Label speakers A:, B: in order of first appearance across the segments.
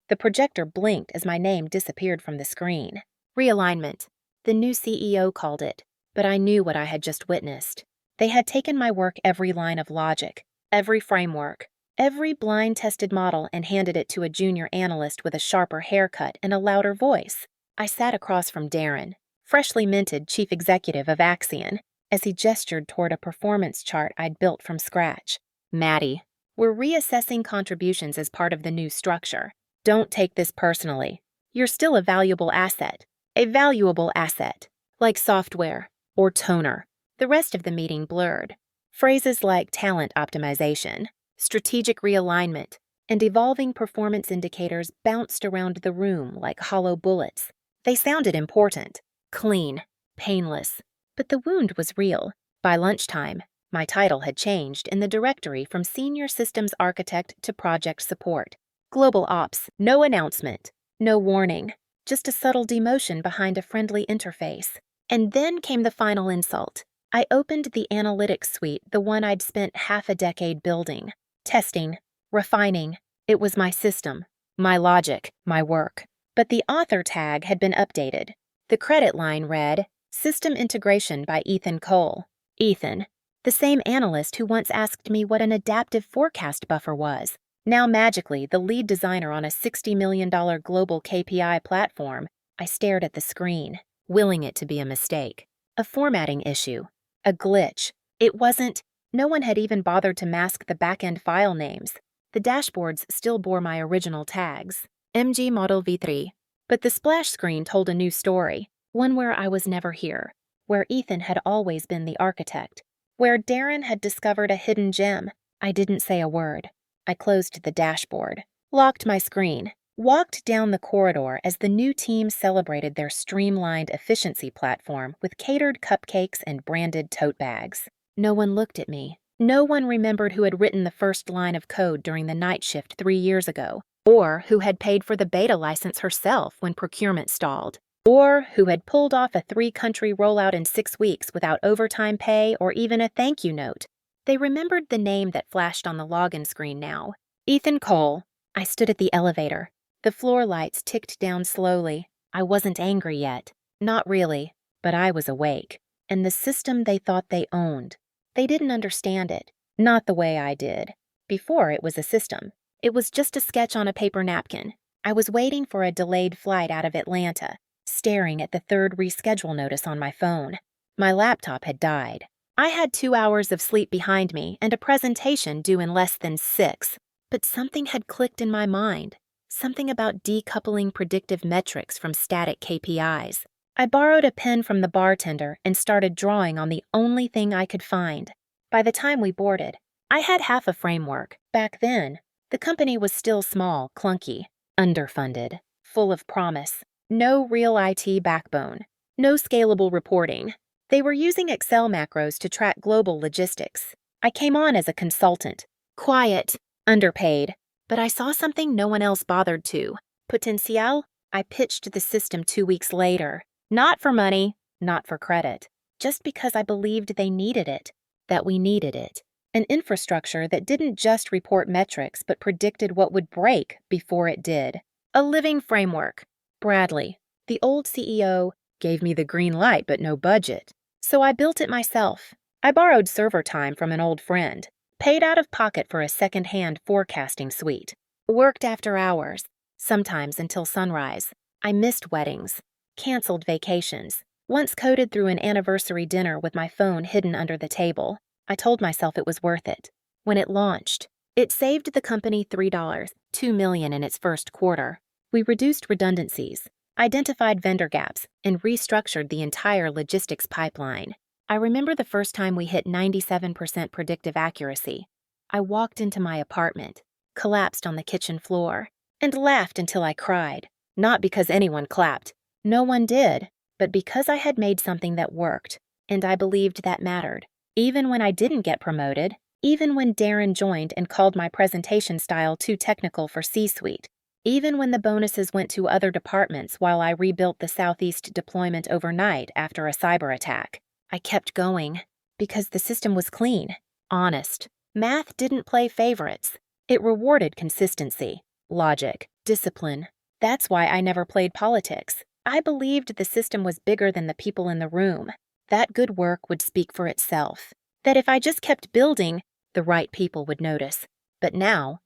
A: The projector blinked as my name disappeared from the screen. Realignment. The new CEO called it, but I knew what I had just witnessed. They had taken my work every line of logic, every framework, every blind-tested model and handed it to a junior analyst with a sharper haircut and a louder voice. I sat across from Darren, freshly minted chief executive of Axion, as he gestured toward a performance chart I'd built from scratch. Maddie, we're reassessing contributions as part of the new structure. Don't take this personally. You're still a valuable asset. A valuable asset. Like software or toner. The rest of the meeting blurred. Phrases like talent optimization, strategic realignment, and evolving performance indicators bounced around the room like hollow bullets. They sounded important, clean, painless. But the wound was real. By lunchtime, my title had changed in the directory from Senior Systems Architect to Project Support. Global Ops, no announcement, no warning, just a subtle demotion behind a friendly interface. And then came the final insult. I opened the analytics suite, the one I'd spent half a decade building, testing, refining. It was my system, my logic, my work. But the author tag had been updated. The credit line read, System Integration by Ethan Cole. Ethan, the same analyst who once asked me what an adaptive forecast buffer was, now magically the lead designer on a $60 million global KPI platform. I stared at the screen, willing it to be a mistake. A formatting issue. A glitch. It wasn't. No one had even bothered to mask the back-end file names. The dashboards still bore my original tags. MG Model V3. But the splash screen told a new story. One where I was never here. Where Ethan had always been the architect. Where Darren had discovered a hidden gem. I didn't say a word. I closed the dashboard. Locked my screen. Walked down the corridor as the new team celebrated their streamlined efficiency platform with catered cupcakes and branded tote bags. No one looked at me. No one remembered who had written the first line of code during the night shift 3 years ago, or who had paid for the beta license herself when procurement stalled, or who had pulled off a 3-country rollout in 6 weeks without overtime pay or even a thank you note. They remembered the name that flashed on the login screen now. Ethan Cole. I stood at the elevator. The floor lights ticked down slowly. I wasn't angry yet. Not really. But I was awake. And the system they thought they owned. They didn't understand it. Not the way I did. Before it was a system. It was just a sketch on a paper napkin. I was waiting for a delayed flight out of Atlanta, staring at the 3rd reschedule notice on my phone. My laptop had died. I had 2 hours of sleep behind me and a presentation due in less than 6. But something had clicked in my mind. Something about decoupling predictive metrics from static KPIs. I borrowed a pen from the bartender and started drawing on the only thing I could find. By the time we boarded, I had half a framework. Back then, the company was still small, clunky, underfunded, full of promise. No real IT backbone. No scalable reporting. They were using Excel macros to track global logistics. I came on as a consultant. Quiet, underpaid. But I saw something no one else bothered to. Potential. I pitched the system 2 weeks later. Not for money, not for credit. Just because I believed they needed it. That we needed it. An infrastructure that didn't just report metrics but predicted what would break before it did. A living framework. Bradley, the old CEO, gave me the green light but no budget. So I built it myself. I borrowed server time from an old friend. Paid out of pocket for a second-hand forecasting suite. Worked after hours, sometimes until sunrise. I missed weddings. Canceled vacations. Once coded through an anniversary dinner with my phone hidden under the table. I told myself it was worth it. When it launched, it saved the company $3, $2 million in its first quarter. We reduced redundancies, identified vendor gaps, and restructured the entire logistics pipeline. I remember the first time we hit 97% predictive accuracy. I walked into my apartment, collapsed on the kitchen floor, and laughed until I cried. Not because anyone clapped. No one did. But because I had made something that worked, and I believed that mattered. Even when I didn't get promoted, even when Darren joined and called my presentation style too technical for C-suite, even when the bonuses went to other departments while I rebuilt the Southeast deployment overnight after a cyber attack. I kept going because the system was clean, honest. Math didn't play favorites. It rewarded consistency, logic, Discipline. That's why I never played politics. I believed the system was bigger than the people in the room. That good work would speak for itself. That if I just kept building, the right people would notice. But now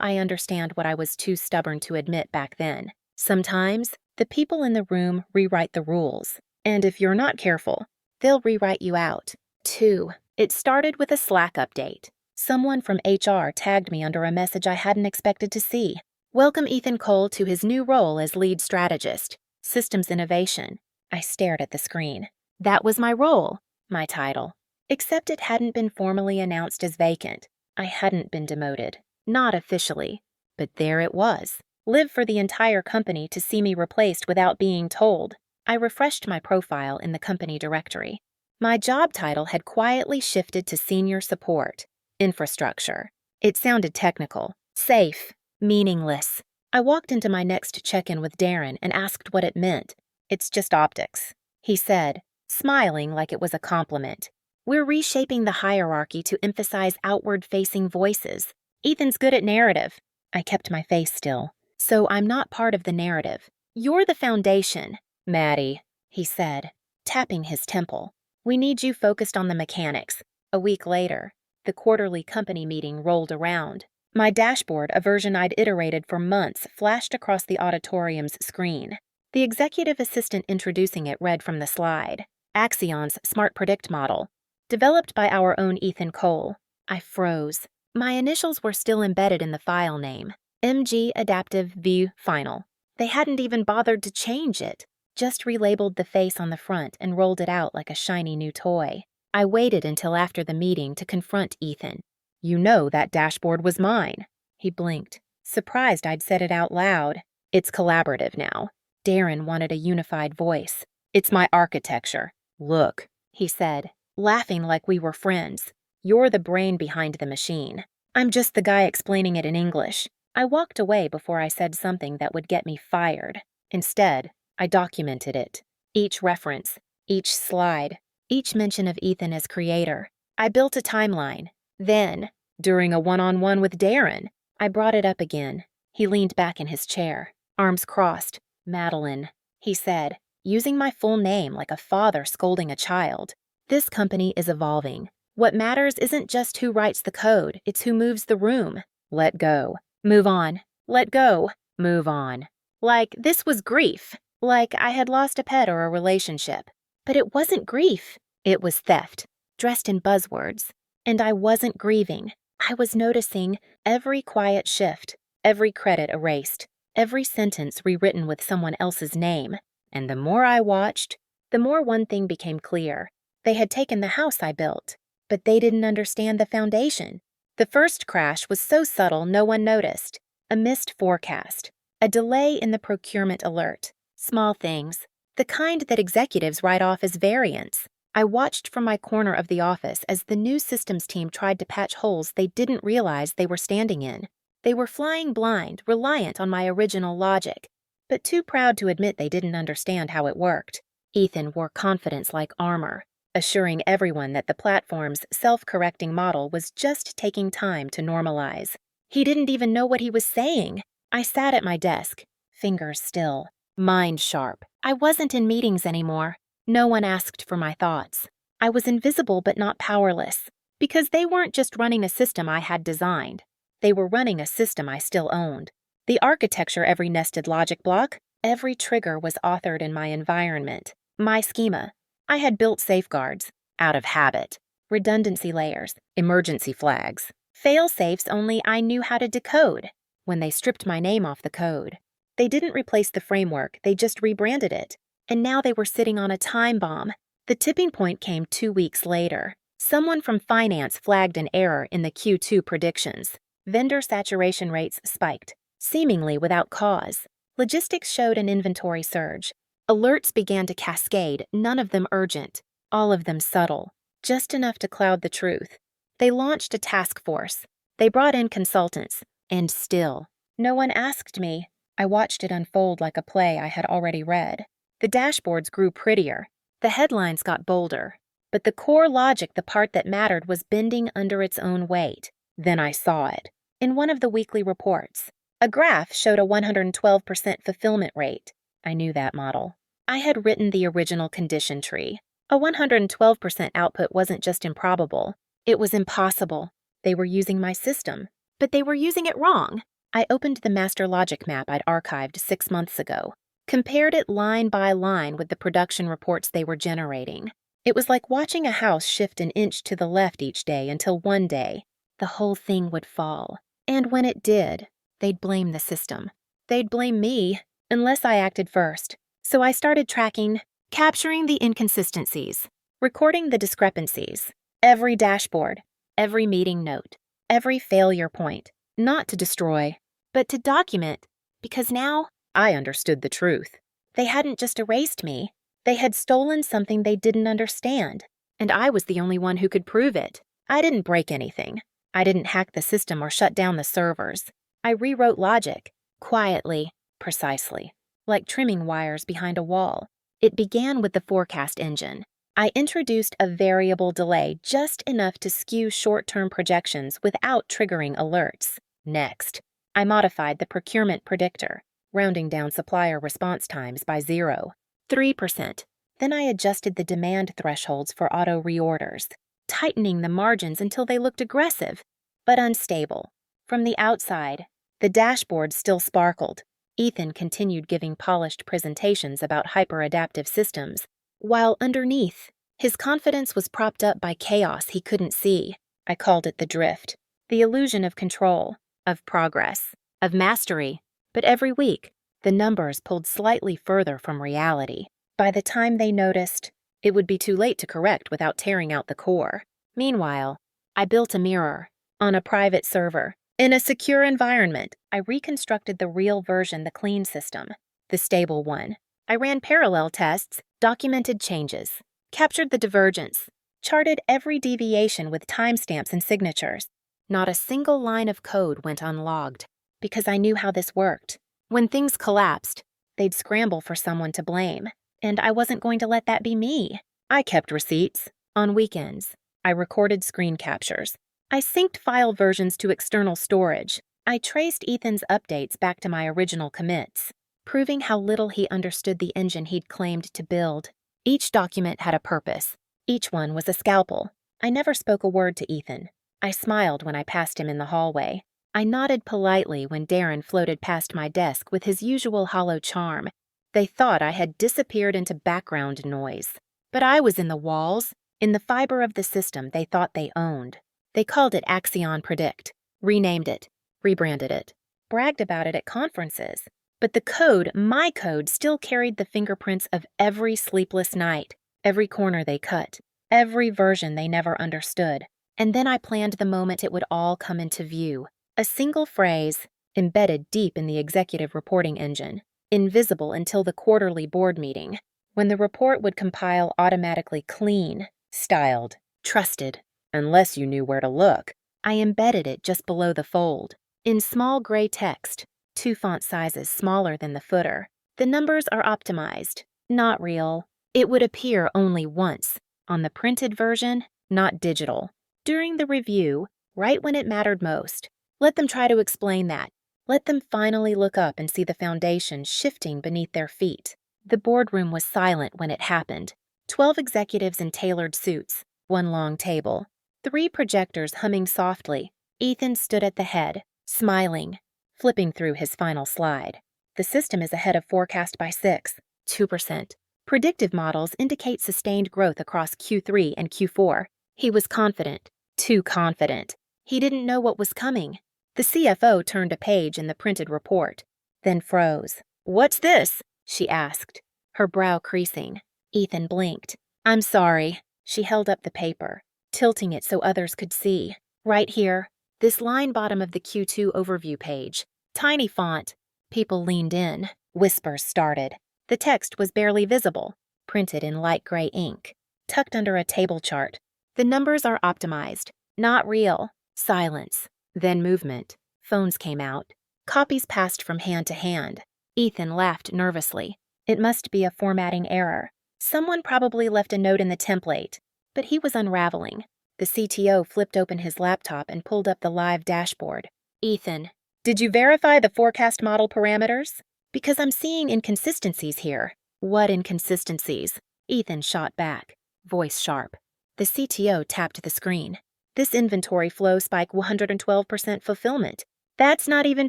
A: I understand what I was too stubborn to admit back then. Sometimes, the people in the room rewrite the rules. And if you're not careful, they'll rewrite you out. 2. It started with a Slack update. Someone from HR tagged me under a message I hadn't expected to see. Welcome Ethan Cole to his new role as lead strategist, systems innovation. I stared at the screen. That was my role, my title. Except it hadn't been formally announced as vacant. I hadn't been demoted. Not officially. But there it was. Live for the entire company to see me replaced without being told. I refreshed my profile in the company directory. My job title had quietly shifted to senior support, infrastructure. It sounded technical, safe, meaningless. I walked into my next check-in with Darren and asked what it meant. It's just optics, he said, smiling like it was a compliment. We're reshaping the hierarchy to emphasize outward-facing voices. Ethan's good at narrative. I kept my face still. So I'm not part of the narrative. You're the foundation, Maddie, he said, tapping his temple. We need you focused on the mechanics. A week later, the quarterly company meeting rolled around. My dashboard, a version I'd iterated for months, flashed across the auditorium's screen. The executive assistant introducing it read from the slide. Axion's Smart Predict model, developed by our own Ethan Cole. I froze. My initials were still embedded in the file name. MG Adaptive View Final. They hadn't even bothered to change it, just relabeled the face on the front and rolled it out like a shiny new toy. I waited until after the meeting to confront Ethan. You know that dashboard was mine. He blinked, surprised I'd said it out loud. It's collaborative now. Darren wanted a unified voice. It's my architecture. Look, he said, laughing like we were friends. You're the brain behind the machine. I'm just the guy explaining it in English. I walked away before I said something that would get me fired. Instead, I documented it. Each reference, each slide, each mention of Ethan as creator. I built a timeline. Then, during a one-on-one with Darren, I brought it up again. He leaned back in his chair, arms crossed. Madeline, he said, using my full name like a father scolding a child. This company is evolving. What matters isn't just who writes the code, it's who moves the room. Let go. Move on. Let go. Move on. Like this was grief. Like I had lost a pet or a relationship. But it wasn't grief. It was theft, dressed in buzzwords. And I wasn't grieving. I was noticing every quiet shift, every credit erased, every sentence rewritten with someone else's name. And the more I watched, the more one thing became clear. They had taken the house I built, but they didn't understand the foundation. The first crash was so subtle no one noticed. A missed forecast, a delay in the procurement alert, small things, the kind that executives write off as variance. I watched from my corner of the office as the new systems team tried to patch holes they didn't realize they were standing in. They were flying blind, reliant on my original logic, but too proud to admit they didn't understand how it worked. Ethan wore confidence like armor, assuring everyone that the platform's self-correcting model was just taking time to normalize. He didn't even know what he was saying. I sat at my desk, fingers still, mind sharp. I wasn't in meetings anymore. No one asked for my thoughts. I was invisible but not powerless, because they weren't just running a system I had designed. They were running a system I still owned. The architecture, every nested logic block, every trigger was authored in my environment, my schema. I had built safeguards, out of habit, redundancy layers, emergency flags, fail-safes only I knew how to decode. When they stripped my name off the code, they didn't replace the framework, they just rebranded it. And now they were sitting on a time bomb. The tipping point came 2 weeks later. Someone from finance flagged an error in the Q2 predictions. Vendor saturation rates spiked, seemingly without cause. Logistics showed an inventory surge. Alerts began to cascade, none of them urgent, all of them subtle, just enough to cloud the truth. They launched a task force. They brought in consultants, and still, no one asked me. I watched it unfold like a play I had already read. The dashboards grew prettier. The headlines got bolder. But the core logic, the part that mattered, was bending under its own weight. Then I saw it. In one of the weekly reports, A graph showed a 112% fulfillment rate. I knew that model. I had written the original condition tree. A 112% output wasn't just improbable, it was impossible. They were using my system, but they were using it wrong. I opened the master logic map I'd archived 6 months ago, compared it line by line with the production reports they were generating. It was like watching a house shift an inch to the left each day until one day, the whole thing would fall. And when it did, they'd blame the system. They'd blame me, unless I acted first. So I started tracking, capturing the inconsistencies, recording the discrepancies, every dashboard, every meeting note, every failure point, not to destroy, but to document, because now I understood the truth. They hadn't just erased me, they had stolen something they didn't understand, and I was the only one who could prove it. I didn't break anything. I didn't hack the system or shut down the servers. I rewrote logic, quietly, precisely, like trimming wires behind a wall. It began with the forecast engine. I introduced a variable delay just enough to skew short-term projections without triggering alerts. Next, I modified the procurement predictor, rounding down supplier response times by 0.3%. Then I adjusted the demand thresholds for auto reorders, tightening the margins until they looked aggressive, but unstable. From the outside, the dashboard still sparkled. Ethan continued giving polished presentations about hyper-adaptive systems, while underneath, his confidence was propped up by chaos he couldn't see. I called it the drift, the illusion of control, of progress, of mastery. But every week, the numbers pulled slightly further from reality. By the time they noticed, it would be too late to correct without tearing out the core. Meanwhile, I built a mirror on a private server. In a secure environment, I reconstructed the real version, the clean system, the stable one. I ran parallel tests, documented changes, captured the divergence, charted every deviation with timestamps and signatures. Not a single line of code went unlogged, because I knew how this worked. When things collapsed, they'd scramble for someone to blame, and I wasn't going to let that be me. I kept receipts. On weekends, I recorded screen captures. I synced file versions to external storage. I traced Ethan's updates back to my original commits, proving how little he understood the engine he'd claimed to build. Each document had a purpose. Each one was a scalpel. I never spoke a word to Ethan. I smiled when I passed him in the hallway. I nodded politely when Darren floated past my desk with his usual hollow charm. They thought I had disappeared into background noise. But I was in the walls, in the fiber of the system they thought they owned. They called it Axion Predict, renamed it, rebranded it, bragged about it at conferences. But the code, my code, still carried the fingerprints of every sleepless night, every corner they cut, every version they never understood. And then I planned the moment it would all come into view. A single phrase, embedded deep in the executive reporting engine, invisible until the quarterly board meeting, when the report would compile automatically clean, styled, trusted, unless you knew where to look. I embedded it just below the fold, in small gray text, 2 font sizes smaller than the footer. The numbers are optimized, not real. It would appear only once, on the printed version, not digital. During the review, right when it mattered most. Let them try to explain that. Let them finally look up and see the foundation shifting beneath their feet. The boardroom was silent when it happened. 12 executives in tailored suits, 1 long table, 3 projectors humming softly. Ethan stood at the head, smiling, flipping through his final slide. The system is ahead of forecast by 2%. Predictive models indicate sustained growth across Q3 and Q4. He was confident, too confident. He didn't know what was coming. The CFO turned a page in the printed report, then froze. "What's this?" she asked, her brow creasing. Ethan blinked. "I'm sorry." She held up the paper, tilting it so others could see. "Right here, this line bottom of the Q2 overview page. Tiny font." People leaned in. Whispers started. The text was barely visible, printed in light gray ink, tucked under a table chart. "The numbers are optimized, not real." Silence, then movement. Phones came out. Copies passed from hand to hand. Ethan laughed nervously. It must be a formatting error. Someone probably left a note in the template, but he was unraveling. The CTO flipped open his laptop and pulled up the live dashboard. "Ethan, Did you verify the forecast model parameters? Because I'm seeing inconsistencies here. What inconsistencies? Ethan shot back, voice sharp. The CTO tapped the screen. This inventory flow spike 112% fulfillment. That's not even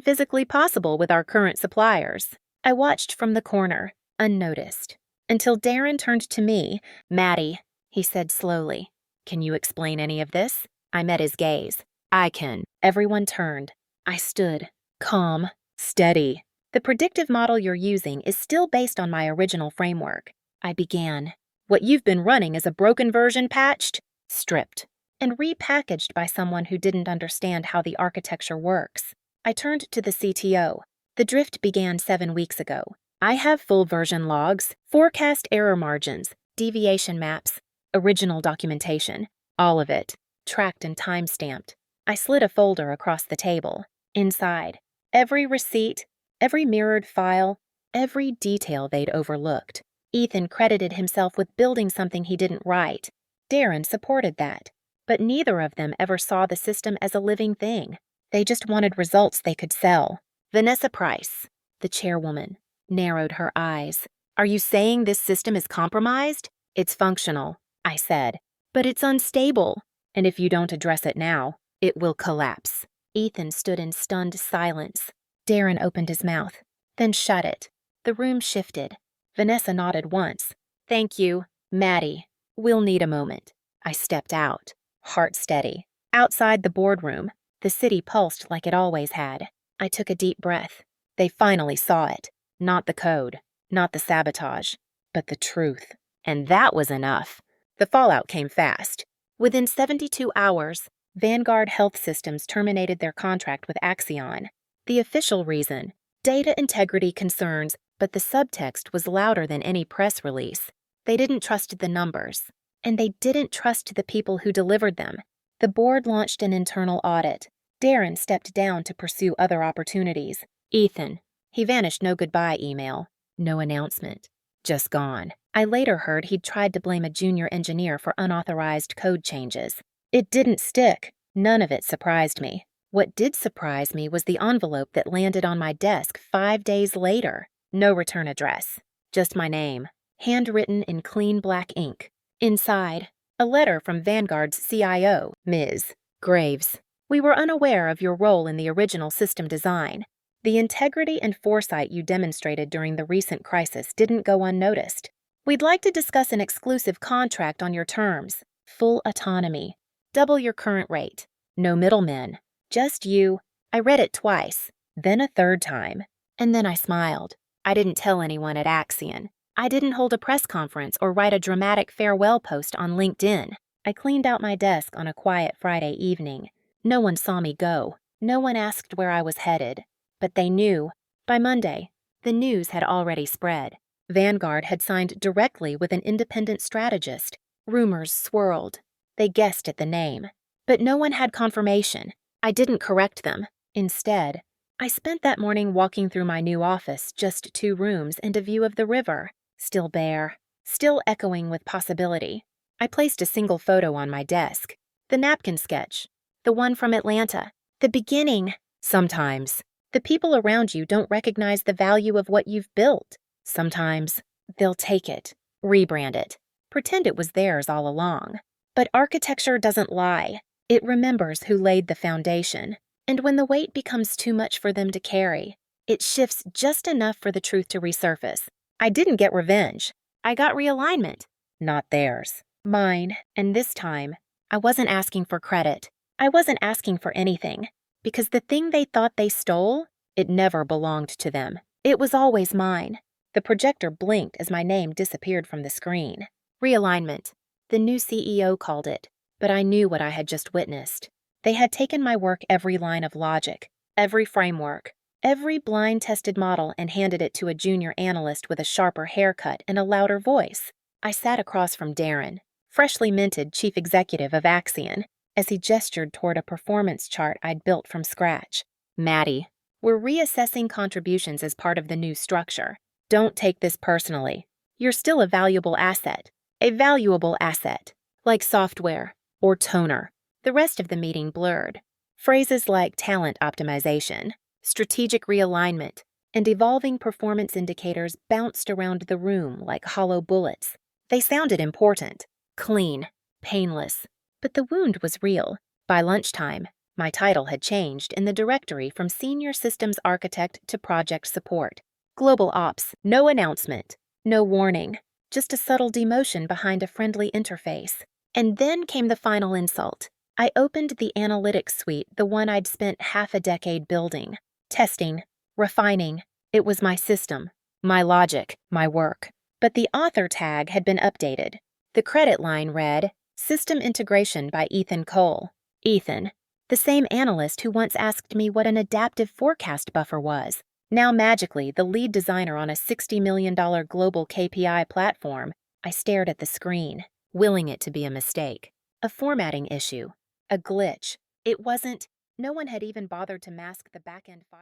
A: physically possible with our current suppliers. I watched from the corner, unnoticed, until Darren turned to me. Maddie, he said slowly. Can you explain any of this? I met his gaze. I can. Everyone turned. I stood, calm, steady. The predictive model you're using is still based on my original framework. I began. What you've been running is a broken version patched, stripped, and repackaged by someone who didn't understand how the architecture works. I turned to the CTO. The drift began 7 weeks ago. I have full version logs, forecast error margins, deviation maps, original documentation, all of it, tracked and time-stamped. I slid a folder across the table. Inside, every receipt, every mirrored file, every detail they'd overlooked. Ethan credited himself with building something he didn't write. Darren supported that. But neither of them ever saw the system as a living thing. They just wanted results they could sell. Vanessa Price, the chairwoman, narrowed her eyes. Are you saying this system is compromised? It's functional, I said, but it's unstable. And if you don't address it now, it will collapse. Ethan stood in stunned silence. Darren opened his mouth, then shut it. The room shifted. Vanessa nodded once. Thank you, Maddie. We'll need a moment. I stepped out, heart steady. Outside the boardroom, the city pulsed like it always had. I took a deep breath. They finally saw it. Not the code, not the sabotage, but the truth. And that was enough. The fallout came fast. Within 72 hours, Vanguard Health Systems terminated their contract with Axion. The official reason, data integrity concerns, but the subtext was louder than any press release. They didn't trust the numbers, and they didn't trust the people who delivered them. The board launched an internal audit. Darren stepped down to pursue other opportunities. Ethan, he vanished, no goodbye email, no announcement, just gone. I later heard he'd tried to blame a junior engineer for unauthorized code changes. It didn't stick. None of it surprised me. What did surprise me was the envelope that landed on my desk 5 days later. No return address, just my name, handwritten in clean black ink. Inside, a letter from Vanguard's CIO, Ms. Graves. We were unaware of your role in the original system design. The integrity and foresight you demonstrated during the recent crisis didn't go unnoticed. We'd like to discuss an exclusive contract on your terms, full autonomy, double your current rate, no middlemen, just you. I read it twice, then a third time, and then I smiled. I didn't tell anyone at Axion. I didn't hold a press conference or write a dramatic farewell post on LinkedIn. I cleaned out my desk on a quiet Friday evening. No one saw me go. No one asked where I was headed. But they knew. By Monday, the news had already spread. Vanguard had signed directly with an independent strategist. Rumors swirled. They guessed at the name. But no one had confirmation. I didn't correct them. Instead, I spent that morning walking through my new office, just 2 rooms and a view of the river. Still bare, still echoing with possibility. I placed a single photo on my desk. The napkin sketch. The one from Atlanta. The beginning. Sometimes, the people around you don't recognize the value of what you've built. Sometimes, they'll take it, rebrand it, pretend it was theirs all along. But architecture doesn't lie. It remembers who laid the foundation. And when the weight becomes too much for them to carry, it shifts just enough for the truth to resurface. I didn't get revenge. I got realignment. Not theirs. Mine. And this time, I wasn't asking for credit. I wasn't asking for anything. Because the thing they thought they stole, it never belonged to them. It was always mine. The projector blinked as my name disappeared from the screen. Realignment. The new CEO called it. But I knew what I had just witnessed. They had taken my work, every line of logic, every framework, every blind-tested model, and handed it to a junior analyst with a sharper haircut and a louder voice. I sat across from Darren, freshly minted chief executive of Axion, as he gestured toward a performance chart I'd built from scratch. Maddie, we're reassessing contributions as part of the new structure. Don't take this personally. You're still a valuable asset. A valuable asset. Like software or toner. The rest of the meeting blurred. Phrases like talent optimization, strategic realignment, and evolving performance indicators bounced around the room like hollow bullets. They sounded important, clean, painless, but the wound was real. By lunchtime, my title had changed in the directory from Senior Systems Architect to Project Support. Global Ops, no announcement, no warning, just a subtle demotion behind a friendly interface. And then came the final insult. I opened the analytics suite, the one I'd spent half a decade building, testing, refining. It was my system, my logic, my work. But the author tag had been updated. The credit line read, System Integration by Ethan Cole. Ethan, the same analyst who once asked me what an adaptive forecast buffer was, now magically the lead designer on a $60 million global KPI platform. I stared at the screen, willing it to be a mistake. A formatting issue. A glitch. It wasn't. No one had even bothered to mask the back-end file.